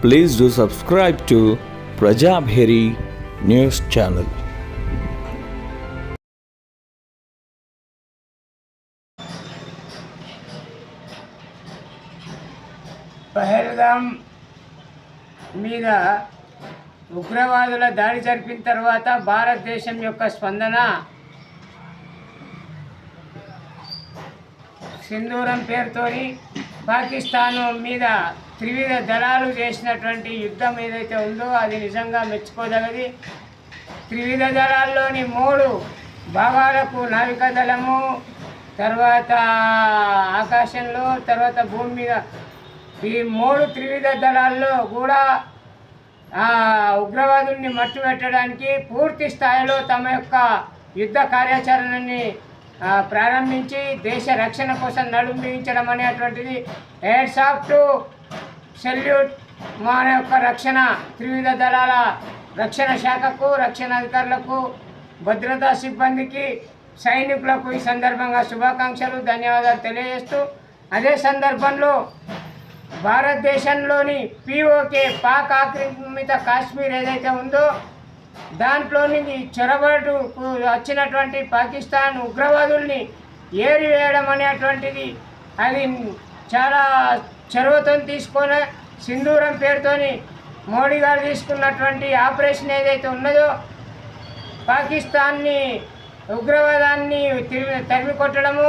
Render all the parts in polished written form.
Please do subscribe to Prajabheri News Channel. Pahalgam మీద ఉగ్రవాదుల దాడి జరిపిన తర్వాత భారతదేశం యొక్క స్పందన సింధూరం పేరుతోని పాకిస్తాన్ మీద త్రివిధ దళాలు చేసినటువంటి యుద్ధం ఏదైతే ఉందో అది నిజంగా మెచ్చుకోదగది. త్రివిధ దళాల్లోని 3 భాగాలకు నావికా దళము, తర్వాత ఆకాశంలో, తర్వాత భూమి మీద, ఈ 3 త్రివిధ దళాల్లో కూడా ఉగ్రవాదుల్ని మట్టుపెట్టడానికి పూర్తి స్థాయిలో తమ యొక్క యుద్ధ కార్యాచరణని ప్రారంభించి దేశ రక్షణ కోసం నడుం బిగించడం అనేటువంటిది హెడ్స్ ఆఫ్ టు సెల్యూట్. మన యొక్క రక్షణ త్రివిధ దళాల రక్షణ శాఖకు, రక్షణ అధికారులకు, భద్రతా సిబ్బందికి, సైనికులకు ఈ సందర్భంగా శుభాకాంక్షలు, ధన్యవాదాలు తెలియజేస్తూ, అదే సందర్భంలో భారతదేశంలోని పిఓకే పాక్ ఆక్రమిత కాశ్మీర్ ఏదైతే ఉందో దాంట్లో నుంచి చొరబాటుకు వచ్చినటువంటి పాకిస్తాన్ ఉగ్రవాదుల్ని ఏరివేయడం అనేటువంటిది అది చాలా చొరవతో తీసుకొని సింధూరం పేరుతోని మోడీ గారు తీసుకున్నటువంటి ఆపరేషన్ ఏదైతే ఉన్నదో పాకిస్తాన్ని ఉగ్రవాదాన్ని తరిమి కొట్టడము,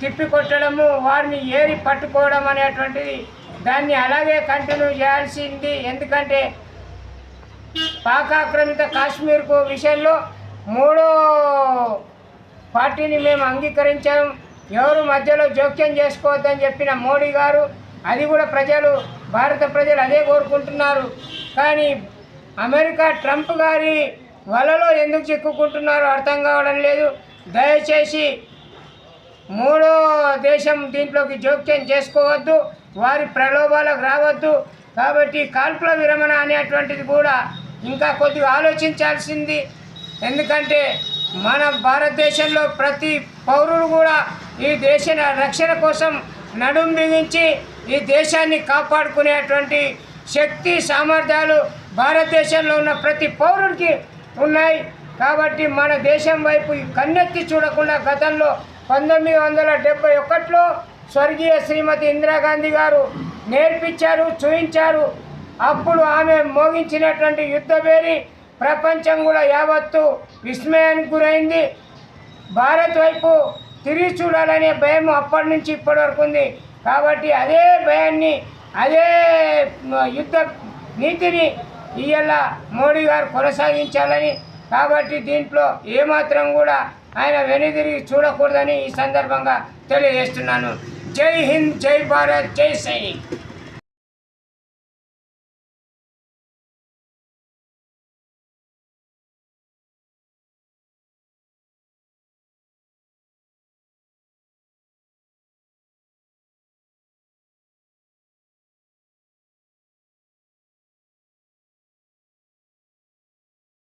తిప్పి కొట్టడము, వారిని ఏరి పట్టుకోవడం అనేటువంటిది దాన్ని అలాగే కంటిన్యూ చేయాల్సింది. ఎందుకంటే పాక్ ఆక్రమిత కాశ్మీర్కు విషయంలో 3వ పార్టీని మేము అంగీకరించాం, ఎవరు మధ్యలో జోక్యం చేసుకోవద్దని చెప్పిన మోడీ గారు, అది కూడా భారత ప్రజలు అదే కోరుకుంటున్నారు. కానీ అమెరికా ట్రంప్ గారి వలలో ఎందుకు చిక్కుకుంటున్నారో అర్థం కావడం లేదు. దయచేసి 3వ దేశం దీంట్లోకి జోక్యం చేసుకోవద్దు, వారి ప్రలోభాలకు రావద్దు. కాబట్టి కాల్పుల విరమణ అనేటువంటిది కూడా ఇంకా కొద్దిగా ఆలోచించాల్సింది. ఎందుకంటే మన భారతదేశంలో ప్రతి పౌరుడు కూడా ఈ దేశ రక్షణ కోసం నడుం బిగించి ఈ దేశాన్ని కాపాడుకునేటువంటి శక్తి సామర్థ్యాలు భారతదేశంలో ఉన్న ప్రతి పౌరుడికి ఉన్నాయి. కాబట్టి మన దేశం వైపు కన్నెత్తి చూడకుండా గతంలో 1971లో స్వర్గీయ శ్రీమతి ఇందిరాగాంధీ గారు నేర్పించారు, చూపించారు. అప్పుడు ఆమె మోగించినటువంటి యుద్ధభేరి ప్రపంచం కూడా యావత్తు విస్మయానికి గురైంది. భారత్ వైపు తిరిగి చూడాలనే భయం అప్పటి నుంచి ఇప్పటి వరకు ఉంది. కాబట్టి అదే భయాన్ని, అదే యుద్ధ నీతిని ఇవాళ మోడీ గారు కొనసాగించాలని, కాబట్టి దీంట్లో ఏమాత్రం కూడా ఆయన వెనుదిరిగి చూడకూడదని ఈ సందర్భంగా తెలియజేస్తున్నాను. జై హింద్, జై భారత్, జై సైనిక్.